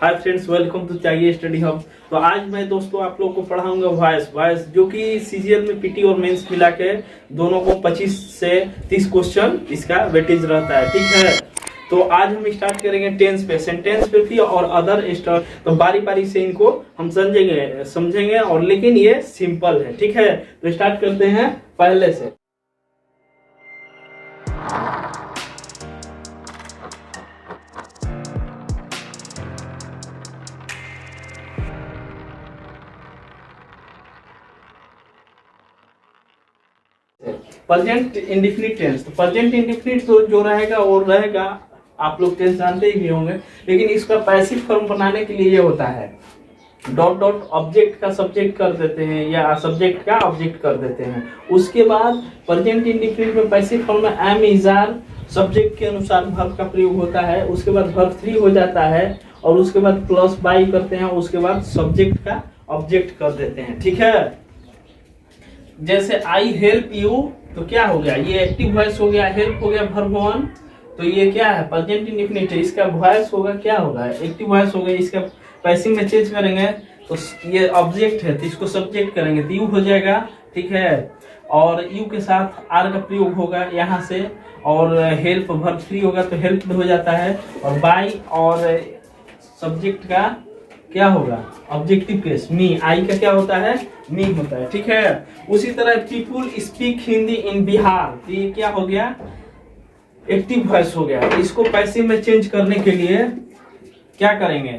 Hi friends, welcome to चाहिए study hub. तो आज मैं दोस्तों आप लोगों को पढ़ाऊंगा वॉइस जो कि सीजीएल में पीटी और मेंस मिला के दोनों को 25 से 30 क्वेश्चन इसका वेटेज रहता है। ठीक है, तो आज हम स्टार्ट करेंगे टेंस पे, सेंटेंस पे भी और अदर स्टार। तो बारी बारी से इनको हम समझेंगे और लेकिन ये सिंपल है। ठीक है, तो स्टार्ट करते हैं पहले से। Present indefinite tense. तो प्रेजेंट इंडेफिनिट तो जो रहेगा वो रहेगा, आप लोग टेंस जानते ही होंगे, लेकिन इसका पैसिव फॉर्म बनाने के लिए ये होता है डॉट डॉट ऑब्जेक्ट का सब्जेक्ट कर देते हैं या सब्जेक्ट का ऑब्जेक्ट कर देते हैं। उसके बाद प्रेजेंट इंडेफिनिट में पैसिव फॉर्म में एम इज आर सब्जेक्ट के अनुसार वर्ब का प्रयोग होता है। उसके बाद वर्ब 3 हो जाता है और उसके बाद प्लस बाई करते हैं। उसके बाद सब्जेक्ट का ऑब्जेक्ट कर देते हैं। ठीक है, जैसे आई हेल्प यू, तो क्या हो गया, ये एक्टिव वॉइस हो गया, हेल्प हो गया वर्ब 1। तो ये क्या है, प्रेजेंट इंडेफिनिट है, इसका वॉइस होगा क्या होगा, एक्टिव वॉइस हो गया। इसका पैसिव में चेंज करेंगे तो ये ऑब्जेक्ट है तो इसको सब्जेक्ट करेंगे तो यू हो जाएगा। ठीक है, और यू के साथ आर का प्रयोग होगा यहाँ से, और हेल्प वर्ब 3 होगा तो हेल्प हो जाता है, और बाई और सब्जेक्ट का क्या होगा, ऑब्जेक्टिव केस मी, आई का क्या होता है, मी होता है। ठीक है, उसी तरह पीपुल स्पीक हिंदी इन बिहार, तो ये क्या हो गया, एक्टिव वॉइस हो गया। इसको पैसिव में चेंज करने के लिए क्या करेंगे,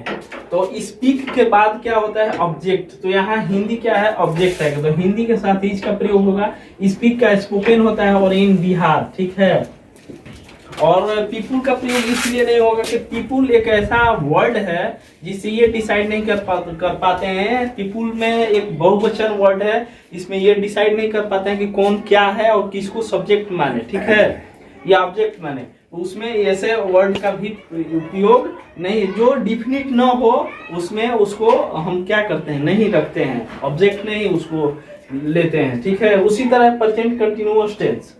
तो स्पीक के बाद क्या होता है, ऑब्जेक्ट। तो यहाँ हिंदी क्या है, ऑब्जेक्ट है, तो हिंदी के साथ इज का प्रयोग होगा। स्पीक का स्पोकन होता है और इन बिहार। ठीक है, और पीपुल का प्रयोग इसलिए नहीं होगा कि पीपुल एक ऐसा वर्ड है जिससे ये डिसाइड नहीं कर पाते हैं। पीपुल में एक बहुवचन वर्ड है, इसमें ये डिसाइड नहीं कर पाते हैं कि कौन क्या है और किसको सब्जेक्ट माने, ठीक है, या ऑब्जेक्ट माने। तो उसमें ऐसे वर्ड का भी उपयोग नहीं, जो डिफिनिट न हो उसमें उसको हम क्या करते हैं, नहीं रखते हैं, ऑब्जेक्ट नहीं उसको लेते हैं। ठीक है, उसी तरह present continuous tense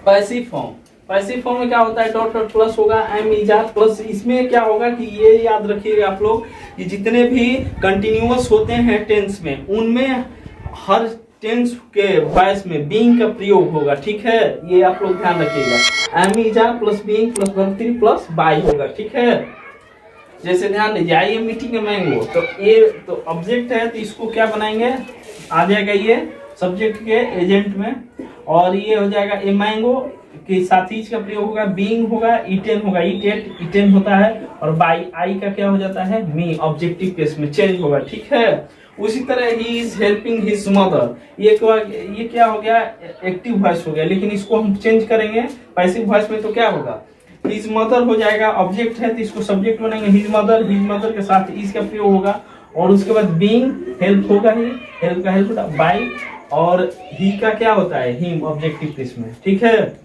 passive form. Passive form में क्या होता है, डॉट डॉट प्लस होगा, एम इज आर प्लस। इसमें क्या होगा कि ये याद रखिएगा आप लोग कि जितने भी कंटिन्यूअस होते हैं टेंस में, उनमें हर टेंस के वॉइस में बीइंग का प्रयोग होगा। ठीक है, ये आप लोग ध्यान रखिएगा, am is are plus being plus verb 3 plus by होगा। ठीक है, जैसे ध्यान दीजिए, I am meeting a mango, तो ये तो ऑब्जेक्ट है तो इसको क्या बनाएंगे, आ जाएगा ये सब्जेक्ट के एजेंट में, और ये हो जाएगा ए मैंगो के साथ ही का प्रयोग होगा, बीइंग होगा, ईटेन होगा, ईटेन होता है, और बाई आई का क्या हो जाता है, मी, ऑब्जेक्टिव केस में चेंज होगा। ठीक है, उसी तरह he is helping his mother, ये क्या हो गया, एक्टिव वॉइस हो गया, लेकिन इसको हम चेंज करेंगे पैसिव वॉइस में तो क्या होगा, हिज मदर हो जाएगा, ऑब्जेक्ट है तो इसको सब्जेक्ट बनाएंगे, हिज मदर के साथ इज का प्रयोग होगा, और उसके बाद बीइंग हेल्प होगा, ही हेल्प का हेल्प होगा, बाई, और ही का क्या होता है, हिम, ऑब्जेक्टिव केस में। ठीक है,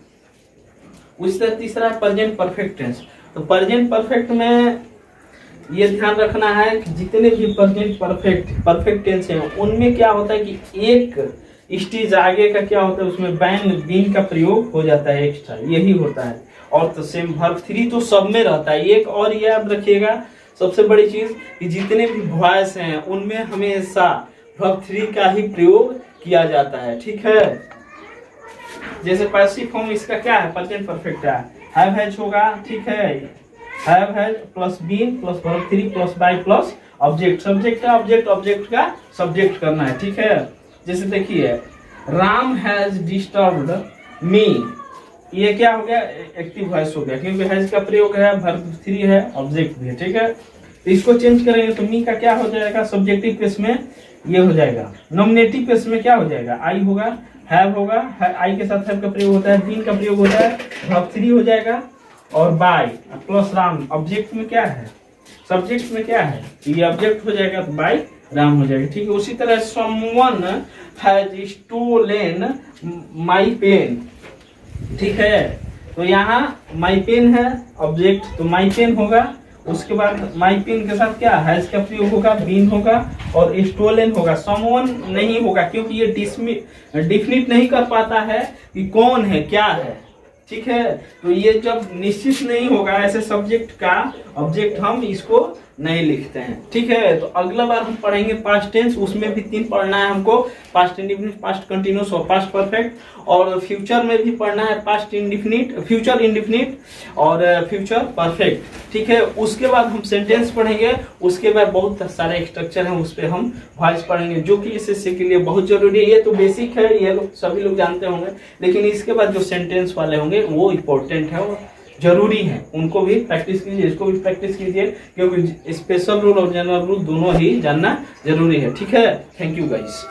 उसी तरह तीसरा है प्रेजेंट परफेक्ट टेंस। तो प्रेजेंट परफेक्ट में ये ध्यान रखना है कि जितने भी प्रेजेंट परफेक्ट टेंस हैं उनमें क्या होता है कि एक स्टेज आगे का क्या होता है, उसमें बीन का प्रयोग हो जाता है एक्स्ट्रा, यही होता है। और तो सेम वर्ब 3 तो सब में रहता है। एक और याद रखिएगा सबसे बड़ी चीज कि जितने भी वॉइस हैं उनमें हमेशा वर्ब 3 का ही प्रयोग किया जाता है। ठीक है, जैसे पैसिव फॉर्म इसका क्या है, प्रेजेंट परफेक्ट है, हैव हैज होगा। ठीक है, have has plus been plus verb 3 plus by plus object, subject का ऑब्जेक्ट का सब्जेक्ट करना है। ठीक है, जैसे देखिए, राम हैज डिस्टर्ब्ड मी, ये क्या हो गया, एक्टिव वॉइस हो गया, क्योंकि हैज का प्रयोग है, वर्ब 3 है, ऑब्जेक्ट भी है। ठीक है, तो इसको चेंज करेंगे तो मी का क्या हो जाएगा, सब्जेक्टिव केस में ये हो जाएगा, नॉमिनेटिव केस में क्या हो जाएगा, आई होगा, हैव होगा, आई के साथ हैव का प्रयोग होता है, बीन का प्रयोग होता है, वर्ब 3 हो जाएगा, और बाय प्लस राम, ऑब्जेक्ट में क्या है, सब्जेक्ट में क्या है, ये ऑब्जेक्ट हो जाएगा तो बाय राम हो जाएगा। ठीक है, उसी तरह someone has stolen my pen. ठीक है, तो यहाँ माय पेन है ऑब्जेक्ट, तो माय पेन होगा, उसके बाद माई पेन के साथ क्या हैज का प्रयोग होगा, बीन होगा, और स्टोलन होगा, समवन नहीं होगा, क्योंकि ये डिफिनिट नहीं कर पाता है कि कौन है क्या है। ठीक है, तो ये जब निश्चित नहीं होगा ऐसे सब्जेक्ट का ऑब्जेक्ट, हम इसको नहीं लिखते हैं। ठीक है, तो अगला बार हम पढ़ेंगे पास्ट टेंस, उसमें भी 3 पढ़ना है हमको, पास्ट इंडिफिनिट, पास्ट कंटिन्यूस और पास्ट परफेक्ट। और फ्यूचर में भी पढ़ना है पास्ट इंडिफिनिट, फ्यूचर इंडिफिनिट और फ्यूचर परफेक्ट। ठीक है, उसके बाद हम सेंटेंस पढ़ेंगे, उसके बाद बहुत सारे स्ट्रक्चर हैं, उस पर हम वॉइस पढ़ेंगे, जो कि एसएससी के लिए बहुत जरूरी है। ये तो बेसिक है, ये लोग सभी लोग जानते होंगे, लेकिन इसके बाद जो सेंटेंस वाले होंगे वो इम्पोर्टेंट है, वो जरूरी है, उनको भी प्रैक्टिस कीजिए, इसको भी प्रैक्टिस कीजिए, क्योंकि स्पेशल रूल और जनरल रूल दोनों ही जानना जरूरी है। ठीक है, थैंक यू गाइस।